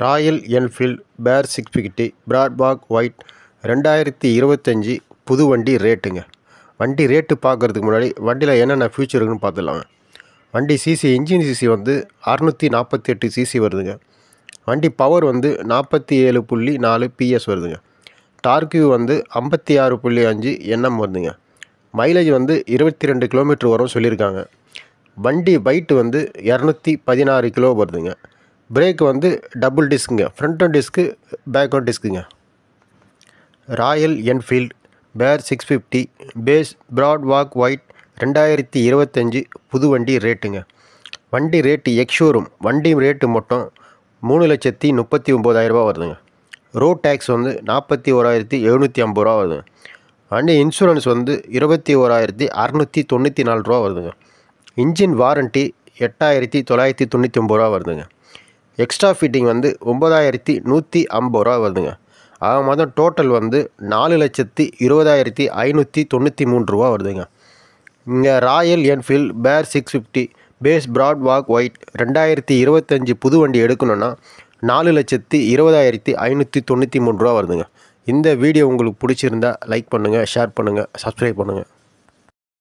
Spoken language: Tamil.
ராயல் என்ஃபீல்டு பேர் 650 பிராட்பாக் ஒயிட் 2025 புது வண்டி ரேட்டுங்க. வண்டி ரேட்டு பார்க்குறதுக்கு முன்னாடி வண்டியில் என்னென்ன ஃபியூச்சர் இருக்குன்னு பார்த்துடலாங்க. வண்டி இன்ஜின் சிசி வந்து 648 சிசி வருதுங்க. வண்டி பவர் வந்து 47.4 PS வருதுங்க. டார்க்யூ வந்து 56.5 Nm வருதுங்க. மைலேஜ் வந்து 22 கிலோமீட்டர் வரும் சொல்லியிருக்காங்க. வண்டி வெயிட் வந்து 216 கிலோ வருதுங்க. பிரேக் வந்து டபுள் டிஸ்க்குங்க, ஃப்ரண்ட்டும் டிஸ்க்கு பேக்கும் டிஸ்க்குங்க. ராயல் என்ஃபீல்டு பேர் 650 பேஸ் பிராட்பாக் ஒயிட் 2025 புது வண்டி ரேட்டுங்க. வண்டி ரேட்டு எக்ஸ்ஷோரூம் வண்டி ரேட்டு மட்டும் 3,39,000 வருதுங்க. ரோட் டேக்ஸ் வந்து 41,750 வருதுங்க. வண்டி இன்சூரன்ஸ் வந்து 21,694 வருதுங்க. இன்ஜின் வாரண்ட்டி 8,999 வருதுங்க. எக்ஸ்ட்ரா ஃபிட்டிங் வந்து 9,150 வருதுங்க. ஆக மொத்தம் டோட்டல் வந்து 4,20,593 வருதுங்க. இங்கே ராயல் என்ஃபீல்டு பேர் 650 பேஸ் பிராட்பாக் ஒயிட் 2025 புது வண்டி எடுக்கணுன்னா 4,20,593 வருதுங்க. இந்த வீடியோ உங்களுக்கு பிடிச்சிருந்தா லைக் பண்ணுங்கள், ஷேர் பண்ணுங்கள், சப்ஸ்கிரைப் பண்ணுங்கள்.